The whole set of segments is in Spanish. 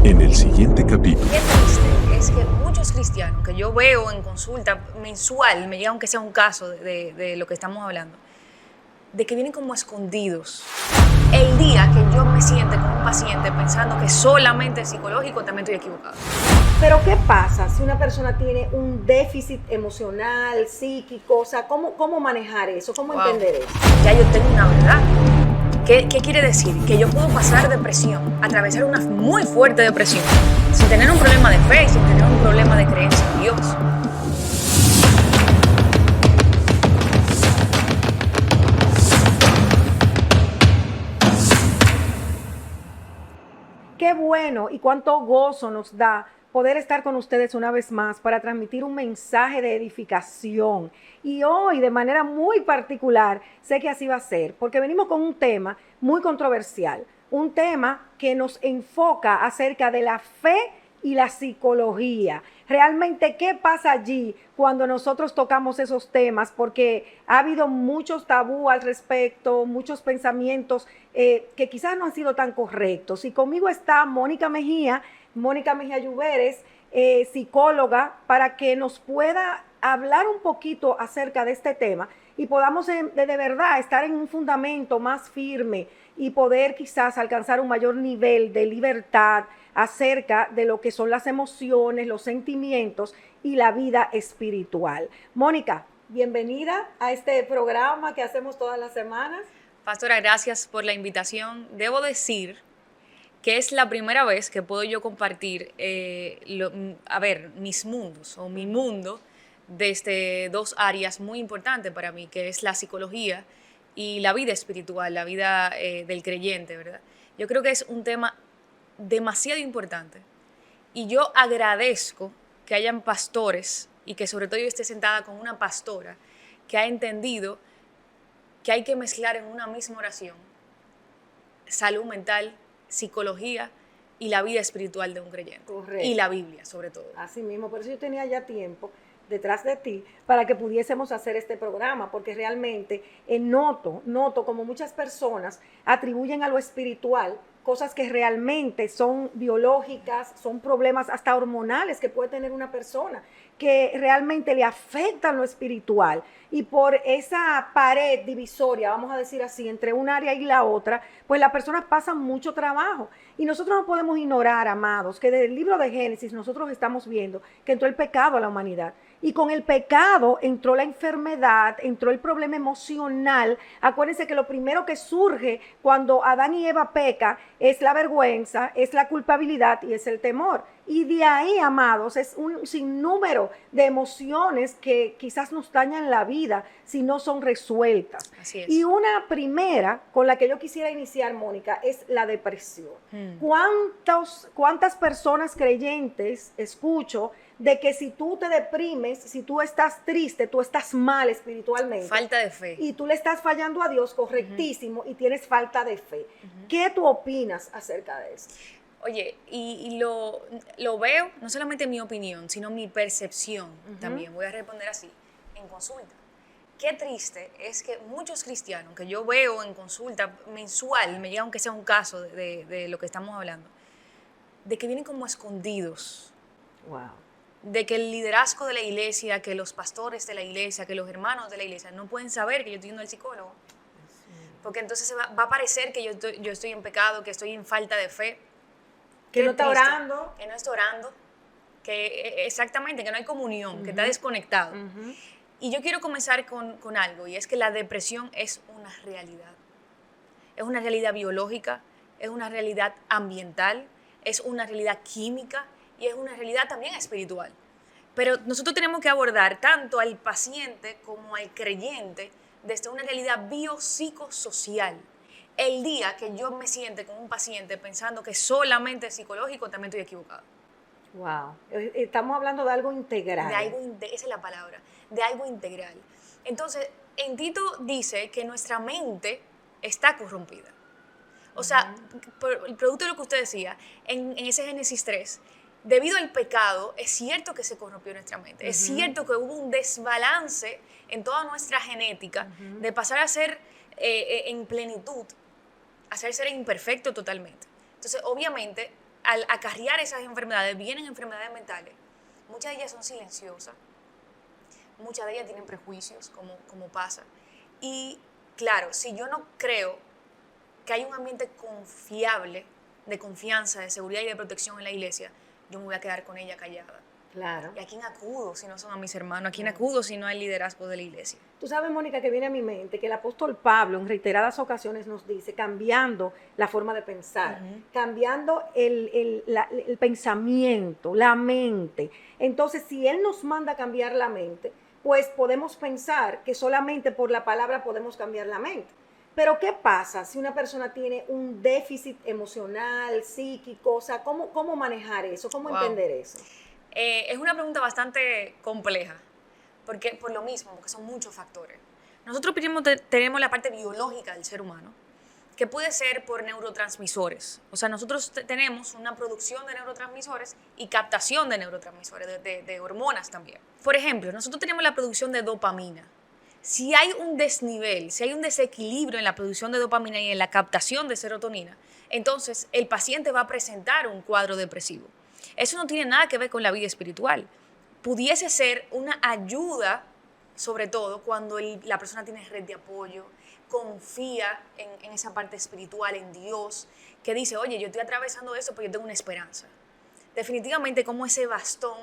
En el siguiente capítulo. Qué triste es que muchos cristianos que yo veo en consulta mensual, me llega aunque sea un caso de lo que estamos hablando, de que vienen como escondidos. El día que yo me siente con un paciente pensando que solamente es psicológico, también estoy equivocado. Pero ¿qué pasa si una persona tiene un déficit emocional, psíquico? O sea, ¿cómo manejar eso? ¿Cómo entender eso? Ya yo tengo una verdad. ¿Qué quiere decir? Que yo puedo pasar depresión, atravesar una muy fuerte depresión, sin tener un problema de fe, sin tener un problema de creencia en Dios. Qué bueno y cuánto gozo nos da poder estar con ustedes una vez más para transmitir un mensaje de edificación. Y hoy, de manera muy particular, sé que así va a ser, porque venimos con un tema muy controversial, un tema que nos enfoca acerca de la fe y la psicología. Realmente, ¿qué pasa allí cuando nosotros tocamos esos temas? Porque ha habido muchos tabú al respecto, muchos pensamientos que quizás no han sido tan correctos. Y conmigo está Mónica Mejía Lluveres, psicóloga, para que nos pueda hablar un poquito acerca de este tema y podamos de verdad estar en un fundamento más firme y poder quizás alcanzar un mayor nivel de libertad acerca de lo que son las emociones, los sentimientos y la vida espiritual. Mónica, bienvenida a este programa que hacemos todas las semanas. Pastora, gracias por la invitación. Debo decir que es la primera vez que puedo yo compartir, mis mundos o mi mundo desde dos áreas muy importantes para mí, que es la psicología y la vida espiritual, la vida del creyente, ¿verdad? Yo creo que es un tema demasiado importante y yo agradezco que hayan pastores y que sobre todo yo esté sentada con una pastora que ha entendido que hay que mezclar en una misma oración salud mental, psicología y la vida espiritual de un creyente. Correcto. Y la Biblia, sobre todo. Así mismo, por eso yo tenía ya tiempo detrás de ti para que pudiésemos hacer este programa, porque realmente noto como muchas personas atribuyen a lo espiritual cosas que realmente son biológicas, son problemas hasta hormonales que puede tener una persona, que realmente le afectan lo espiritual. Y por esa pared divisoria, vamos a decir así, entre un área y la otra, pues las personas pasan mucho trabajo. Y nosotros no podemos ignorar, amados, que desde el libro de Génesis nosotros estamos viendo que entró el pecado a la humanidad. Y con el pecado entró la enfermedad, entró el problema emocional. Acuérdense que lo primero que surge cuando Adán y Eva pecan es la vergüenza, es la culpabilidad y es el temor. Y de ahí, amados, es un sinnúmero de emociones que quizás nos dañan la vida si no son resueltas. Así es. Y una primera con la que yo quisiera iniciar, Mónica, es la depresión. ¿Cuántas personas creyentes escucho de que si tú te deprimes, si tú estás triste, tú estás mal espiritualmente? Falta de fe. Y tú le estás fallando a Dios, correctísimo, y tienes falta de fe. ¿Qué tú opinas acerca de eso? Oye, y lo veo, no solamente mi opinión, sino mi percepción también, voy a responder así, en consulta. Qué triste es que muchos cristianos que yo veo en consulta mensual, me llega aunque sea un caso de lo que estamos hablando, de que vienen como escondidos. Wow. De que el liderazgo de la iglesia, que los pastores de la iglesia, que los hermanos de la iglesia no pueden saber que yo estoy yendo al psicólogo. Porque entonces va a parecer que yo estoy en pecado, que estoy en falta de fe. Que no está orando. Que no está orando. Que exactamente, que no hay comunión, que está desconectado. Y yo quiero comenzar con algo, y es que la depresión es una realidad. Es una realidad biológica, es una realidad ambiental, es una realidad química, y es una realidad también espiritual. Pero nosotros tenemos que abordar tanto al paciente como al creyente desde una realidad biopsicosocial. El día que yo me siente con un paciente pensando que solamente es psicológico, también estoy equivocado. Wow. Estamos hablando de algo integral. Esa es la palabra, de algo integral. Entonces, en Tito dice que nuestra mente está corrompida. O sea, el producto de lo que usted decía, en ese Génesis 3, debido al pecado, es cierto que se corrompió nuestra mente. Es cierto que hubo un desbalance en toda nuestra genética de pasar a ser en plenitud, a ser imperfecto totalmente. Entonces, obviamente, al acarrear esas enfermedades, vienen enfermedades mentales. Muchas de ellas son silenciosas, muchas de ellas tienen prejuicios, como pasa. Y claro, si yo no creo que hay un ambiente confiable, de confianza, de seguridad y de protección en la iglesia, yo me voy a quedar con ella callada. Claro. ¿Y a quién acudo si no son a mis hermanos? ¿A quién acudo si no hay liderazgo de la iglesia? Tú sabes, Mónica, que viene a mi mente que el apóstol Pablo en reiteradas ocasiones nos dice, cambiando la forma de pensar, cambiando el pensamiento, la mente. Entonces, si él nos manda a cambiar la mente, pues podemos pensar que solamente por la palabra podemos cambiar la mente. Pero ¿qué pasa si una persona tiene un déficit emocional, psíquico? O sea, ¿cómo manejar eso? ¿Cómo entender eso? Es una pregunta bastante compleja, porque por lo mismo, porque son muchos factores. Nosotros primero tenemos la parte biológica del ser humano, que puede ser por neurotransmisores. O sea, nosotros tenemos una producción de neurotransmisores y captación de neurotransmisores, de hormonas también. Por ejemplo, nosotros tenemos la producción de dopamina. Si hay un desnivel, si hay un desequilibrio en la producción de dopamina y en la captación de serotonina, entonces el paciente va a presentar un cuadro depresivo. Eso no tiene nada que ver con la vida espiritual. Pudiese ser una ayuda, sobre todo cuando la persona tiene red de apoyo, confía en esa parte espiritual, en Dios, que dice, oye, yo estoy atravesando eso, pero yo tengo una esperanza. Definitivamente como ese bastón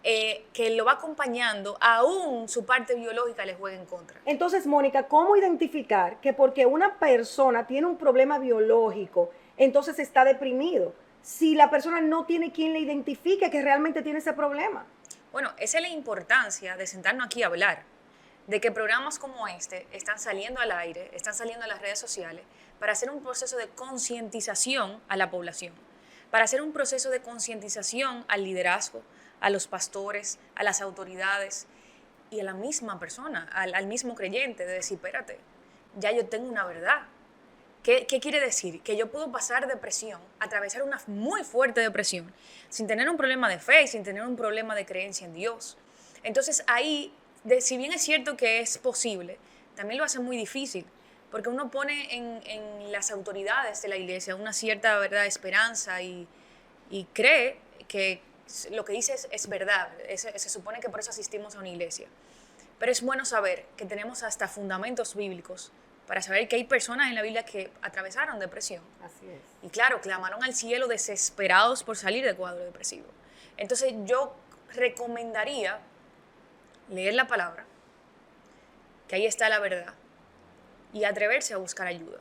que lo va acompañando, aún su parte biológica le juega en contra. Entonces, Mónica, ¿cómo identificar que porque una persona tiene un problema biológico, entonces está deprimido? Si la persona no tiene quien le identifique que realmente tiene ese problema. Bueno, esa es la importancia de sentarnos aquí a hablar, de que programas como este están saliendo al aire, están saliendo a las redes sociales, para hacer un proceso de concientización a la población, para hacer un proceso de concientización al liderazgo, a los pastores, a las autoridades y a la misma persona, al mismo creyente, de decir, espérate, ya yo tengo una verdad. ¿Qué quiere decir? Que yo puedo pasar depresión, atravesar una muy fuerte depresión, sin tener un problema de fe, sin tener un problema de creencia en Dios. Entonces ahí, si bien es cierto que es posible, también lo hace muy difícil, porque uno pone en las autoridades de la iglesia una cierta, ¿verdad?, esperanza y cree que lo que dice es verdad. Se supone que por eso asistimos a una iglesia. Pero es bueno saber que tenemos hasta fundamentos bíblicos para saber que hay personas en la Biblia que atravesaron depresión. Así es. Y claro, clamaron al cielo desesperados por salir del cuadro depresivo. Entonces yo recomendaría leer la palabra, que ahí está la verdad, y atreverse a buscar ayuda.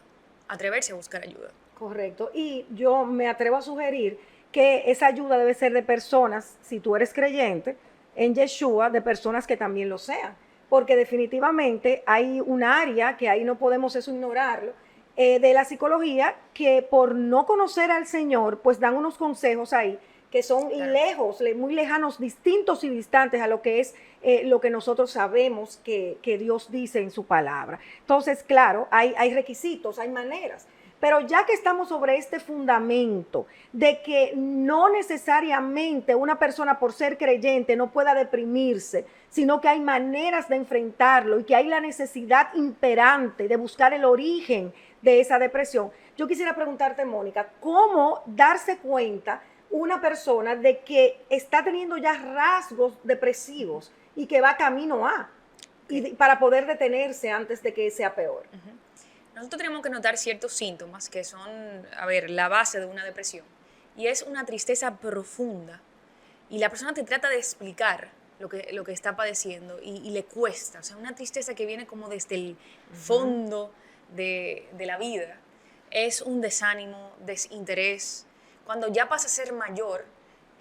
Atreverse a buscar ayuda. Correcto. Y yo me atrevo a sugerir que esa ayuda debe ser de personas, si tú eres creyente, en Yeshua, de personas que también lo sean. Porque definitivamente hay un área que ahí no podemos eso ignorarlo, de la psicología, que por no conocer al Señor, pues dan unos consejos ahí que son lejos, muy lejanos, distintos y distantes a lo que es lo que nosotros sabemos que Dios dice en su palabra. Entonces, claro, hay requisitos, hay maneras. Pero ya que estamos sobre este fundamento de que no necesariamente una persona por ser creyente no pueda deprimirse, sino que hay maneras de enfrentarlo y que hay la necesidad imperante de buscar el origen de esa depresión, yo quisiera preguntarte, Mónica, ¿cómo darse cuenta una persona de que está teniendo ya rasgos depresivos y que va camino a, y para poder detenerse antes de que sea peor? Nosotros tenemos que notar ciertos síntomas que son, la base de una depresión. Y es una tristeza profunda. Y la persona te trata de explicar lo que está padeciendo y le cuesta. O sea, una tristeza que viene como desde el fondo de la vida. Es un desánimo, desinterés. Cuando ya pasa a ser mayor,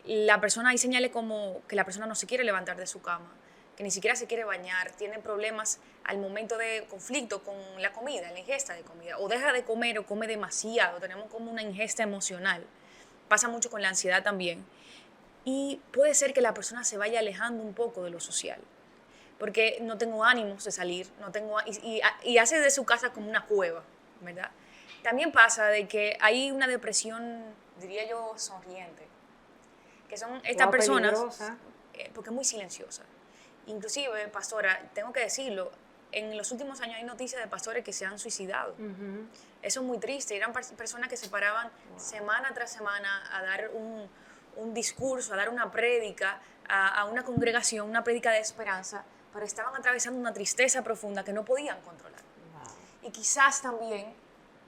la persona, hay señales como que la persona no se quiere levantar de su cama, que ni siquiera se quiere bañar, tiene problemas al momento de conflicto con la comida, la ingesta de comida, o deja de comer o come demasiado, tenemos como una ingesta emocional. Pasa mucho con la ansiedad también. Y puede ser que la persona se vaya alejando un poco de lo social, porque no tengo ánimos de salir, y hace de su casa como una cueva, ¿verdad? También pasa de que hay una depresión, diría yo, sonriente, que son estas personas, porque es muy silenciosa. Inclusive, pastora, tengo que decirlo, en los últimos años hay noticias de pastores que se han suicidado. Eso es muy triste. Eran personas que se paraban semana tras semana a dar un discurso, a dar una prédica a una congregación, una prédica de esperanza, pero estaban atravesando una tristeza profunda que no podían controlar. Y quizás también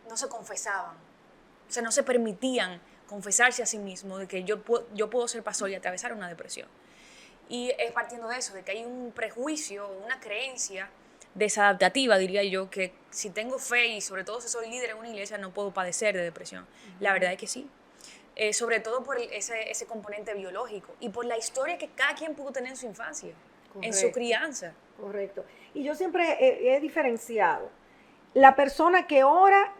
no se confesaban, o sea, no se permitían confesarse a sí mismos de que yo puedo ser pastor y atravesar una depresión. Y es partiendo de eso, de que hay un prejuicio, una creencia desadaptativa, diría yo, que si tengo fe y sobre todo si soy líder en una iglesia no puedo padecer de depresión. La verdad es que sí. Sobre todo por ese componente biológico y por la historia que cada quien pudo tener en su infancia, en su crianza. Correcto. Y yo siempre he diferenciado la persona que ora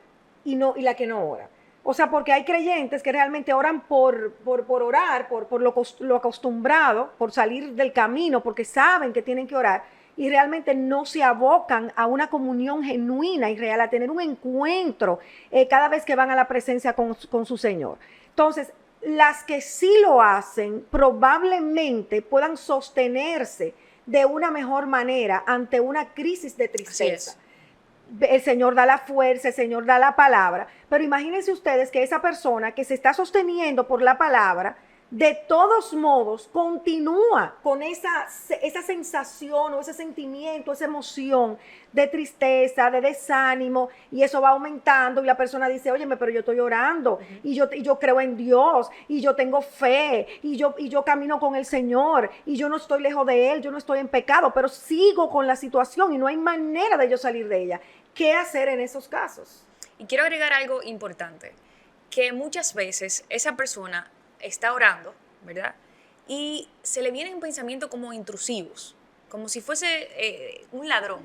y la que no ora. O sea, porque hay creyentes que realmente oran por orar, por lo acostumbrado, por salir del camino, porque saben que tienen que orar, y realmente no se abocan a una comunión genuina y real, a tener un encuentro cada vez que van a la presencia con su Señor. Entonces, las que sí lo hacen probablemente puedan sostenerse de una mejor manera ante una crisis de tristeza. El Señor da la fuerza, el Señor da la palabra, pero imagínense ustedes que esa persona que se está sosteniendo por la palabra, de todos modos continúa con esa sensación o ese sentimiento, esa emoción de tristeza, de desánimo, y eso va aumentando y la persona dice, óyeme, pero yo estoy orando y yo creo en Dios y yo tengo fe y yo camino con el Señor y yo no estoy lejos de Él, yo no estoy en pecado, pero sigo con la situación y no hay manera de yo salir de ella. ¿Qué hacer en esos casos? Y quiero agregar algo importante, que muchas veces esa persona está orando, ¿verdad? Y se le vienen pensamientos como intrusivos, como si fuese un ladrón,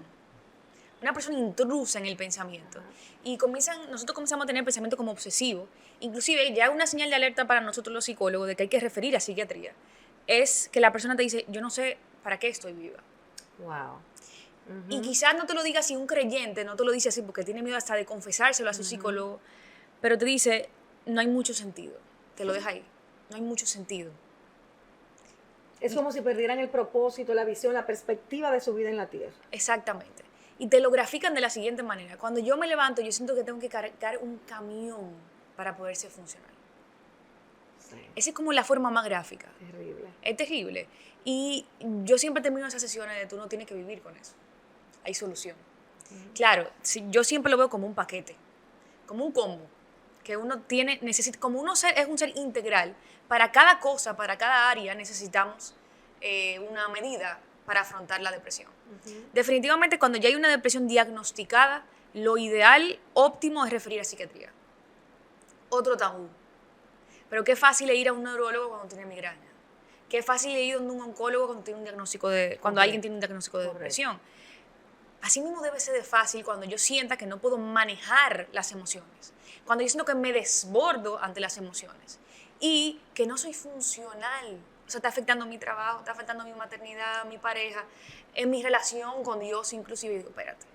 una persona intrusa en el pensamiento. Y nosotros comenzamos a tener pensamientos como obsesivos. Inclusive ya una señal de alerta para nosotros los psicólogos de que hay que referir a psiquiatría es que la persona te dice, yo no sé para qué estoy viva. Wow. Y quizás no te lo diga así un creyente, no te lo dice así porque tiene miedo hasta de confesárselo a su psicólogo, pero te dice, no hay mucho sentido, te lo deja ahí, no hay mucho sentido. Es como si perdieran el propósito, la visión, la perspectiva de su vida en la tierra. Exactamente. Y te lo grafican de la siguiente manera. Cuando yo me levanto, yo siento que tengo que cargar un camión para poder ser funcional. Sí. Esa es como la forma más gráfica. Terrible. Es terrible. Y yo siempre termino esas sesiones de tú no tienes que vivir con eso. Hay solución. Claro, yo siempre lo veo como un paquete, como un combo, que uno necesita, como uno es un ser integral, para cada cosa, para cada área necesitamos una medida para afrontar la depresión. Definitivamente cuando ya hay una depresión diagnosticada, lo ideal, óptimo es referir a psiquiatría. Otro tabú. Pero qué fácil es ir a un neurólogo cuando tiene migraña. Qué fácil es ir a un oncólogo cuando tiene un diagnóstico cuando alguien tiene un diagnóstico de depresión. Así mismo debe ser de fácil cuando yo sienta que no puedo manejar las emociones, cuando yo siento que me desbordo ante las emociones y que no soy funcional. O sea, está afectando mi trabajo, está afectando mi maternidad, mi pareja, en mi relación con Dios inclusive. Digo, espérate.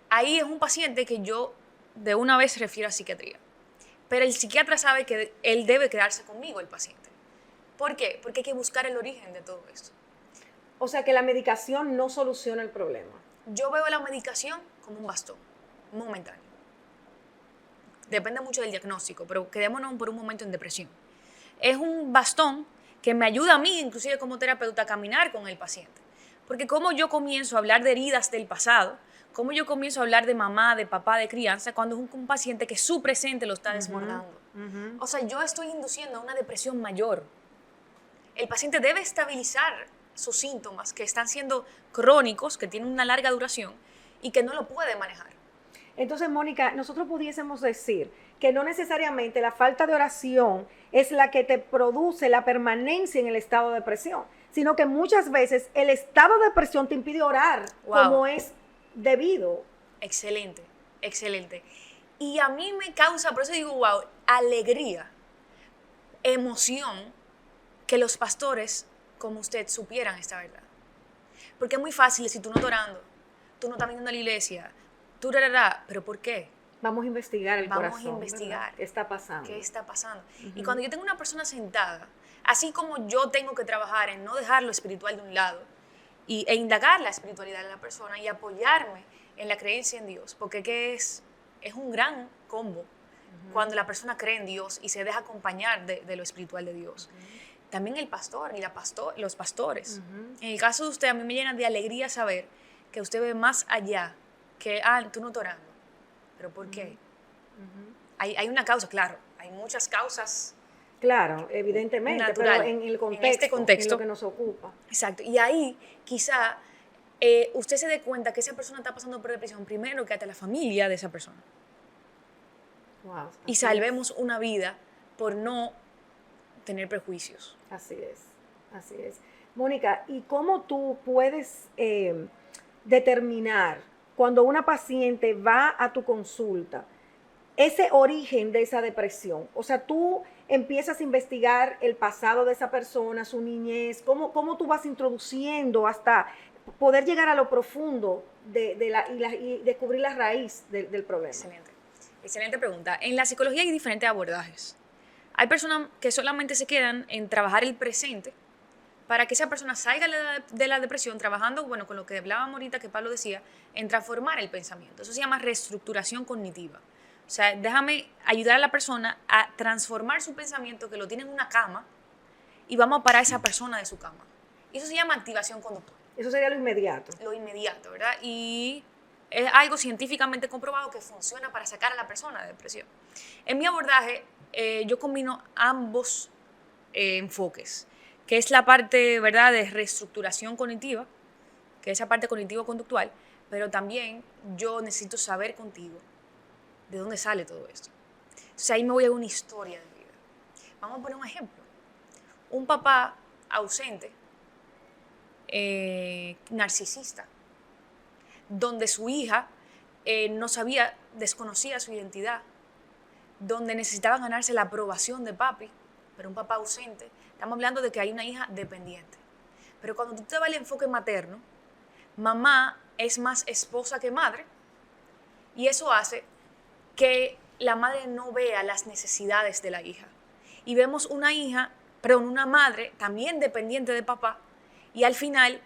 Ahí es un paciente que yo de una vez refiero a psiquiatría. Pero el psiquiatra sabe que él debe quedarse conmigo, el paciente. ¿Por qué? Porque hay que buscar el origen de todo esto. O sea, que la medicación no soluciona el problema. Yo veo la medicación como un bastón, momentáneo. Depende mucho del diagnóstico, pero quedémonos por un momento en depresión. Es un bastón que me ayuda a mí, inclusive como terapeuta, a caminar con el paciente. Porque como yo comienzo a hablar de heridas del pasado, como yo comienzo a hablar de mamá, de papá, de crianza, cuando es un paciente que su presente lo está desbordando. O sea, yo estoy induciendo a una depresión mayor. El paciente debe estabilizar sus síntomas que están siendo crónicos, que tienen una larga duración y que no lo puede manejar. Entonces, Mónica, nosotros pudiésemos decir que no necesariamente la falta de oración es la que te produce la permanencia en el estado de depresión, sino que muchas veces el estado de depresión te impide orar como es debido. Excelente, excelente. Y a mí me causa, por eso digo, wow, alegría, emoción que los pastores como usted supieran esta verdad. Porque es muy fácil si tú no estás orando, tú no estás viniendo a la iglesia, pero ¿por qué? Vamos a investigar el corazón. Vamos a investigar. ¿Verdad? ¿Qué está pasando? ¿Qué está pasando? Y cuando yo tengo una persona sentada, así como yo tengo que trabajar en no dejar lo espiritual de un lado e indagar la espiritualidad de la persona y apoyarme en la creencia en Dios, porque que es un gran combo cuando la persona cree en Dios y se deja acompañar de lo espiritual de Dios. También el pastor y los pastores. En el caso de usted, a mí me llena de alegría saber que usted ve más allá que, tú no estás orando. ¿Pero por qué? Hay una causa, claro, hay muchas causas. Claro, evidentemente, Natural, pero en el contexto, en este contexto, en lo que nos ocupa. Exacto, y ahí quizá usted se dé cuenta que esa persona está pasando por depresión primero que hasta la familia de esa persona. Wow, y salvemos una vida por no tener prejuicios. Así es, así es. Mónica, ¿y cómo tú puedes determinar cuando una paciente va a tu consulta ese origen de esa depresión? O sea, tú empiezas a investigar el pasado de esa persona, su niñez, cómo tú vas introduciendo hasta poder llegar a lo profundo y descubrir la raíz del problema. Excelente pregunta. En la psicología hay diferentes abordajes. Hay personas que solamente se quedan en trabajar el presente para que esa persona salga de la depresión, trabajando, bueno, con lo que hablábamos ahorita, que Pablo decía, en transformar el pensamiento. Eso se llama reestructuración cognitiva. O sea, déjame ayudar a la persona a transformar su pensamiento, que lo tiene en una cama, y vamos a parar a esa persona de su cama. Y eso se llama activación conductual. Eso sería lo inmediato. Lo inmediato, ¿verdad? Y es algo científicamente comprobado que funciona para sacar a la persona de depresión. En mi abordaje, yo combino ambos enfoques, que es la parte, ¿verdad?, de reestructuración cognitiva, que es esa parte cognitivo-conductual, pero también yo necesito saber contigo de dónde sale todo esto. Entonces ahí me voy a una historia de vida. Vamos a poner un ejemplo. Un papá ausente, narcisista, donde su hija desconocía su identidad, donde necesitaba ganarse la aprobación de papi, pero un papá ausente. Estamos hablando de que hay una hija dependiente. Pero cuando tú te vas al enfoque materno, mamá es más esposa que madre, y eso hace que la madre no vea las necesidades de la hija. Y vemos una madre también dependiente de papá, y al final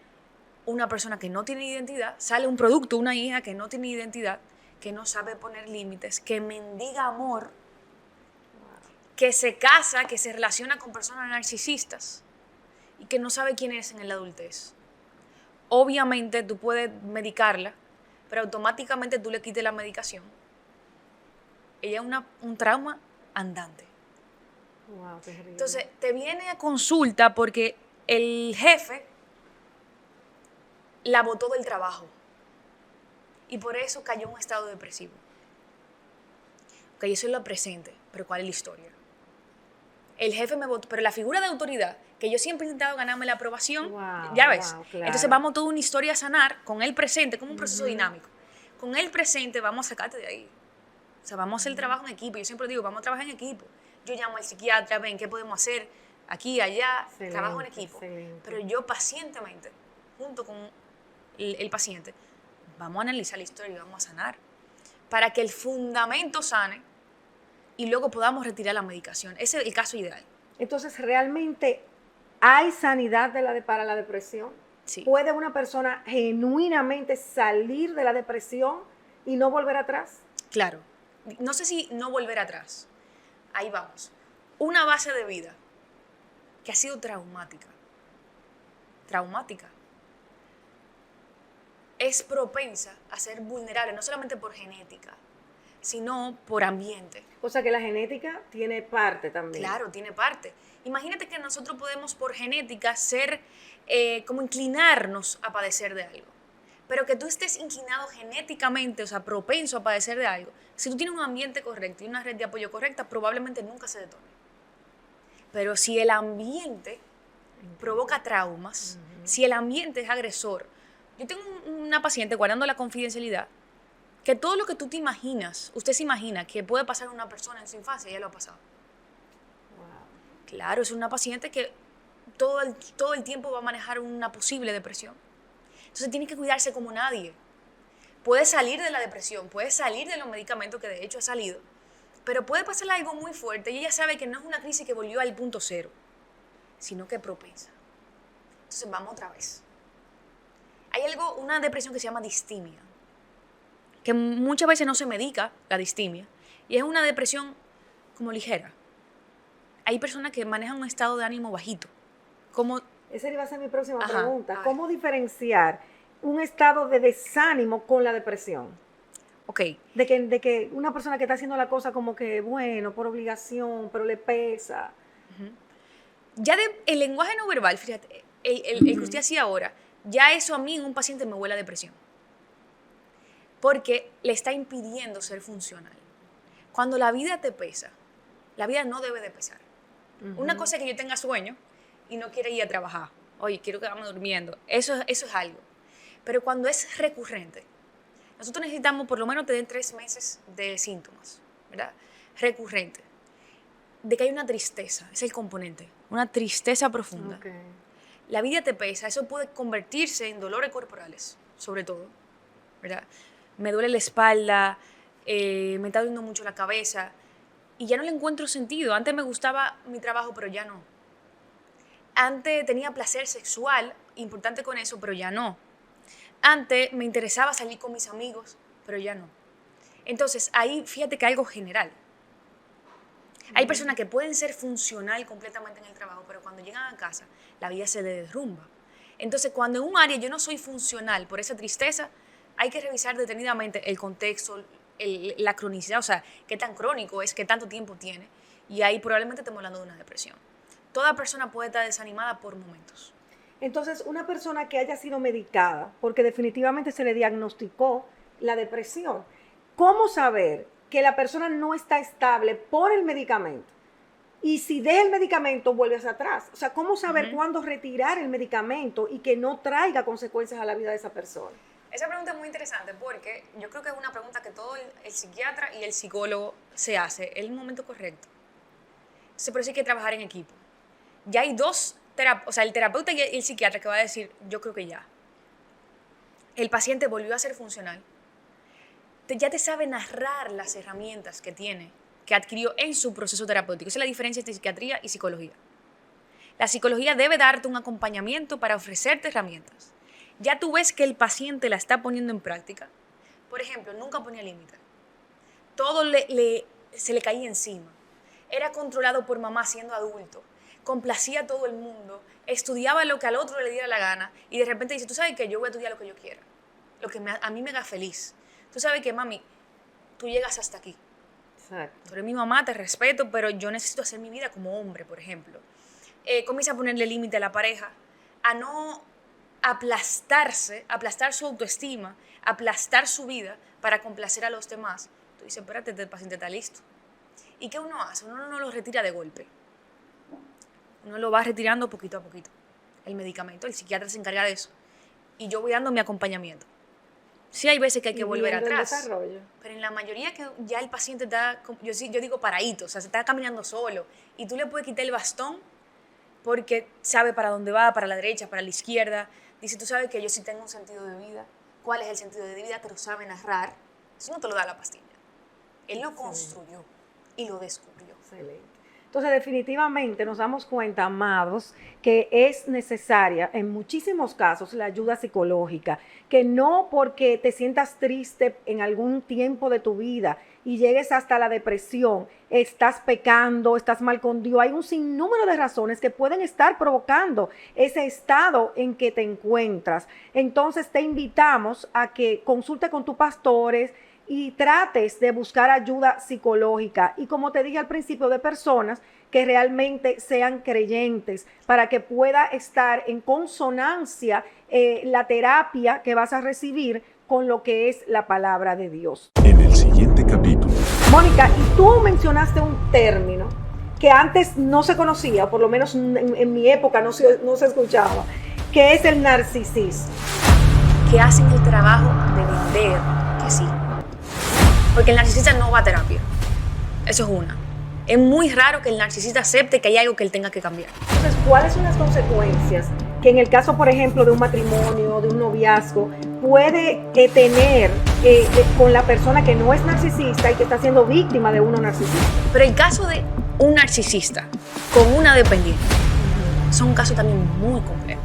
una persona que no tiene identidad, sale un producto, una hija que no tiene identidad, que no sabe poner límites, que mendiga amor, que se casa, que se relaciona con personas narcisistas y que no sabe quién es en la adultez. Obviamente tú puedes medicarla, pero automáticamente tú le quites la medicación. Ella es un trauma andante. Wow, terrible. Entonces te viene a consulta porque el jefe la botó del trabajo y por eso cayó en un estado depresivo. Ok, eso es lo presente, pero ¿cuál es la historia? El jefe me votó, pero la figura de autoridad, que yo siempre he intentado ganarme la aprobación, ya ves. Claro. Entonces vamos toda una historia a sanar con el presente, como un proceso dinámico. Con el presente vamos a sacarte de ahí. O sea, vamos a hacer el trabajo en equipo. Yo siempre digo, vamos a trabajar en equipo. Yo llamo al psiquiatra, ven, ¿qué podemos hacer? Aquí, allá, trabajo en equipo. Excelente. Pero yo pacientemente, junto con el paciente, vamos a analizar la historia y vamos a sanar para que el fundamento sane y luego podamos retirar la medicación. Ese es el caso ideal. Entonces, ¿realmente hay sanidad para la depresión? Sí. ¿Puede una persona genuinamente salir de la depresión y no volver atrás? Claro. No sé si no volver atrás. Ahí vamos. Una base de vida que ha sido traumática. Es propensa a ser vulnerable, no solamente por genética, sino por ambiente. O sea que la genética tiene parte también. Claro, tiene parte. Imagínate que nosotros podemos por genética ser, como inclinarnos a padecer de algo. Pero que tú estés inclinado genéticamente, o sea, propenso a padecer de algo, si tú tienes un ambiente correcto y una red de apoyo correcta, probablemente nunca se detone. Pero si el ambiente provoca traumas, si el ambiente es agresor. Yo tengo una paciente, guardando la confidencialidad, que todo lo que tú te imaginas, usted se imagina que puede pasar a una persona en su infancia, ella lo ha pasado. Wow. Claro, es una paciente que todo el tiempo va a manejar una posible depresión. Entonces tiene que cuidarse como nadie. Puede salir de la depresión, puede salir de los medicamentos, que de hecho ha salido, pero puede pasarle algo muy fuerte y ella sabe que no es una crisis que volvió al punto cero, sino que es propensa. Entonces vamos otra vez. Hay una depresión que se llama distimia, que muchas veces no se medica, la distimia, y es una depresión como ligera. Hay personas que manejan un estado de ánimo bajito. Esa iba a ser mi próxima pregunta. ¿Cómo diferenciar un estado de desánimo con la depresión? Ok. De que una persona que está haciendo la cosa como que, bueno, por obligación, pero le pesa. Ya el lenguaje no verbal, fíjate, el que usted hacía ahora, ya eso a mí en un paciente me huele a depresión. Porque le está impidiendo ser funcional. Cuando la vida te pesa, la vida no debe de pesar. Una cosa es que yo tenga sueño y no quiera ir a trabajar. Oye, quiero quedarme durmiendo. Eso es algo. Pero cuando es recurrente, nosotros necesitamos por lo menos tener 3 meses de síntomas, ¿verdad? Recurrente. De que hay una tristeza, es el componente. Una tristeza profunda. Okay. La vida te pesa, eso puede convertirse en dolores corporales, sobre todo, ¿verdad? Me duele la espalda, me está doliendo mucho la cabeza y ya no le encuentro sentido. Antes me gustaba mi trabajo, pero ya no. Antes tenía placer sexual, importante con eso, pero ya no. Antes me interesaba salir con mis amigos, pero ya no. Entonces, ahí fíjate que algo general. Hay personas que pueden ser funcional completamente en el trabajo, pero cuando llegan a casa, la vida se les derrumba. Entonces, cuando en un área yo no soy funcional por esa tristeza, hay que revisar detenidamente el contexto, la cronicidad, o sea, qué tan crónico es, qué tanto tiempo tiene, y ahí probablemente estemos hablando de una depresión. Toda persona puede estar desanimada por momentos. Entonces, una persona que haya sido medicada, porque definitivamente se le diagnosticó la depresión, ¿cómo saber que la persona no está estable por el medicamento? Y si deja el medicamento, vuelve hacia atrás. O sea, ¿cómo saber cuándo retirar el medicamento y que no traiga consecuencias a la vida de esa persona? Esa pregunta es muy interesante porque yo creo que es una pregunta que todo el psiquiatra y el psicólogo se hace. Es el momento correcto. Entonces, por eso hay que trabajar en equipo. Ya hay dos o sea, el terapeuta y el psiquiatra que va a decir, yo creo que ya. El paciente volvió a ser funcional. Ya te sabe narrar las herramientas que tiene, que adquirió en su proceso terapéutico. Esa es la diferencia entre psiquiatría y psicología. La psicología debe darte un acompañamiento para ofrecerte herramientas. Ya tú ves que el paciente la está poniendo en práctica. Por ejemplo, nunca ponía límite. Todo se le caía encima. Era controlado por mamá siendo adulto. Complacía a todo el mundo. Estudiaba lo que al otro le diera la gana. Y de repente dice, tú sabes que yo voy a estudiar lo que yo quiera. Lo que a mí me haga feliz. Tú sabes que, mami, tú llegas hasta aquí. Exacto. Tú eres mi mamá, te respeto, pero yo necesito hacer mi vida como hombre, por ejemplo. Comienza a ponerle límite a la pareja, a no aplastar su autoestima, aplastar su vida para complacer a los demás. Tú dices, espérate, el paciente está listo. ¿Y qué uno hace? Uno no lo retira de golpe. Uno lo va retirando poquito a poquito. El medicamento, el psiquiatra se encarga de eso. Y yo voy dando mi acompañamiento. Sí hay veces que hay que volver atrás, pero en la mayoría que ya el paciente está, yo digo paradito, o sea, se está caminando solo y tú le puedes quitar el bastón porque sabe para dónde va, para la derecha, para la izquierda. Dice, tú sabes que yo sí tengo un sentido de vida. ¿Cuál es el sentido de vida? Te lo sabe narrar. Eso no te lo da la pastilla. Él lo construyó y lo descubrió. Excelente. Entonces, definitivamente nos damos cuenta, amados, que es necesaria en muchísimos casos la ayuda psicológica, que no porque te sientas triste en algún tiempo de tu vida y llegues hasta la depresión, estás pecando, estás mal con Dios. Hay un sinnúmero de razones que pueden estar provocando ese estado en que te encuentras. Entonces, te invitamos a que consulte con tus pastores y trates de buscar ayuda psicológica y, como te dije al principio, de personas que realmente sean creyentes para que pueda estar en consonancia la terapia que vas a recibir con lo que es la palabra de Dios. En el siguiente capítulo. Mónica, y tú mencionaste un término que antes no se conocía, por lo menos en mi época no se escuchaba, que es el narcisismo. Que hacen el trabajo de vender que sí. Porque el narcisista no va a terapia. Eso es una. Es muy raro que el narcisista acepte que hay algo que él tenga que cambiar. Entonces, ¿cuáles son las consecuencias que en el caso, por ejemplo, de un matrimonio, de un noviazgo, puede tener con la persona que no es narcisista y que está siendo víctima de uno narcisista? Pero el caso de un narcisista con una dependiente son un caso también muy complejo.